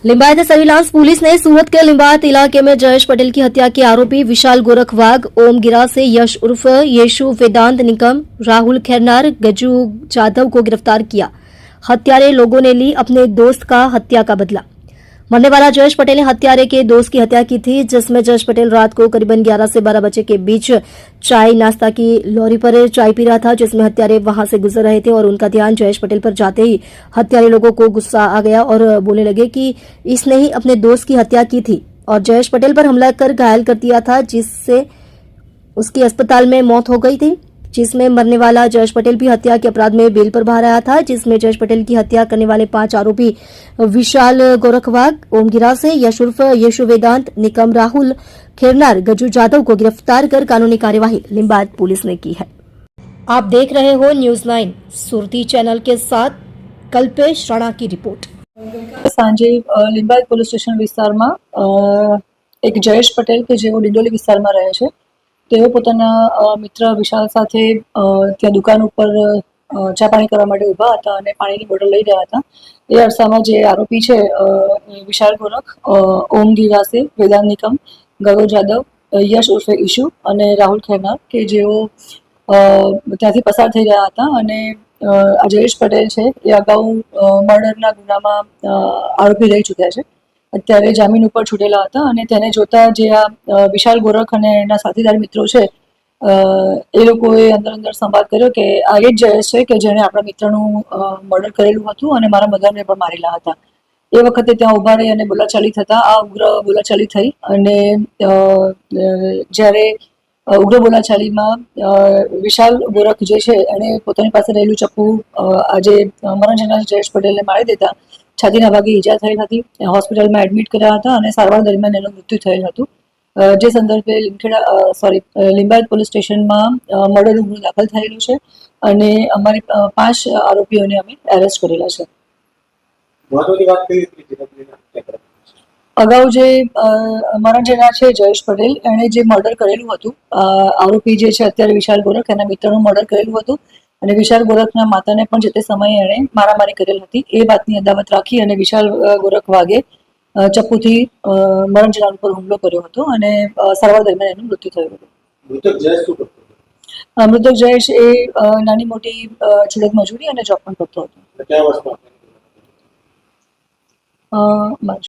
Limbayat surveillance police ने सूरत के लिंबायत इलाके में जयेश पटेल की हत्या के आरोपी विशाल गोरखवाग, ओम गिरा से यश उर्फ येशु वेदांत निकम, राहुल खैरनार, गज्जू जाधव को गिरफ्तार किया। हत्यारे लोगों ने ली अपने दोस्त का हत्या का बदला। मरने वाला जयेश पटेल ने हत्यारे के दोस्त की हत्या की थी, जिसमें जयेश पटेल रात को करीबन 11 से 12 बजे के बीच चाय नाश्ता की लॉरी पर चाय पी रहा था, जिसमें हत्यारे वहां से गुजर रहे थे और उनका ध्यान जयेश पटेल पर जाते ही हत्यारे लोगों को गुस्सा आ गया और बोलने लगे कि इसने ही अपने दोस्त की हत्या की थी और जयेश पटेल पर हमला कर घायल कर दिया था, जिससे उसकी अस्पताल में मौत हो गई थी। जिसमें मरने वाला जयेश पटेल भी हत्या के अपराध में बेल पर बाहर आया था, जिसमें जयेश पटेल की हत्या करने वाले 5 आरोपी विशाल गोरखवाग, ओम गिरा से यश उर्फ येशु वेदांत निकम, राहुल खैरनार, गज्जू जाधव को गिरफ्तार कर कानूनी कार्यवाही लिंबायत पुलिस ने की है। आप देख रहे हो न्यूज़ 9 सुरती चैनल के साथ कल्पेश राणा की रिपोर्ट। सांजे लिंबायत पोलीस स्टेशन विસ્તારમાં એક જયેશ પટેલ કે જેઓ ડિંડોલી વિસ્તારમાં રહે છે, તેઓ પોતાના મિત્ર વિશાલ સાથે ત્યાં દુકાન ઉપર ચા પાણી કરવા માટે ઊભા હતા અને પાણીની બોટલ લઈ રહ્યા હતા। એ અરસામાં જે આરોપી છે વિશાલ ગોરખ, ઓમ ગિરાસે, વેદાંત નિકમ, ગૌરવ જાદવ, યશ ઉર્ફે ઈશુ અને રાહુલ ખૈરનાર કે જેઓ ત્યાંથી પસાર થઈ રહ્યા હતા અને આ જયેશ પટેલ છે એ અગાઉ મર્ડરના ગુનામાં આરોપી રહી ચૂક્યા છે। અત્યારે જામીન ઉપર છૂટેલા હતા અને તેને જોતા જે આ વિશાલ ગોરખ અને એના સાથીદાર મિત્રો છે એ લોકોએ અંદર સંવાદ કર્યો કે આ એ જ જયેશ છે કે જેણે આપણા મિત્રનું મર્ડર કરેલું હતું અને મારા મધરને પણ મારેલા હતા। એ વખતે ત્યાં ઊભા રહી અને બોલાચાલી થતા આ ઉગ્ર બોલાચાલી થઈ અને જ્યારે ઉગ્ર બોલાચાલીમાં વિશાલ ગોરખ જે છે એણે પોતાની પાસે રહેલું ચપ્પુ આજે મરણ જનાર જયેશ પટેલને મારી દેતા છાતીના ભાગે ઈજા થયેલ હતી। હોસ્પિટલમાં એડમિટ કર્યા હતા અને સારવાર દરમિયાન એનું મૃત્યુ થયેલ હતું। જે સંદર્ભે લિંબાયત પોલીસ સ્ટેશનમાં મર્ડરનો ગુનો દાખલ થયેલો છે અને અમારી 5 આરોપીઓને અમે એરેસ્ટ કરેલા છે। અગાઉ જે મરણ જનાર છે જયેશ પટેલ એણે જે મર્ડર કરેલું હતું, આરોપી જે છે અત્યારે વિશાલ ગોરખ એના મિત્રનું મર્ડર કરેલું હતું અને વિશાલ ગોરખના માતાને પણ જે તે સમયે એણે મારામારી કરેલ હતી। એ વાતની અદાવત રાખી અને વિશાલ ગોરખ વાગે ચપ્પુથી મરણ જનાર ઉપર હુમલો કર્યો હતો અને સારવાર દરમિયાન એનું મૃત્યુ થયું હતું। મૃતક જયેશ એ નાની મોટી છુડક મજૂરી અને જોબ પણ કરતો હતો।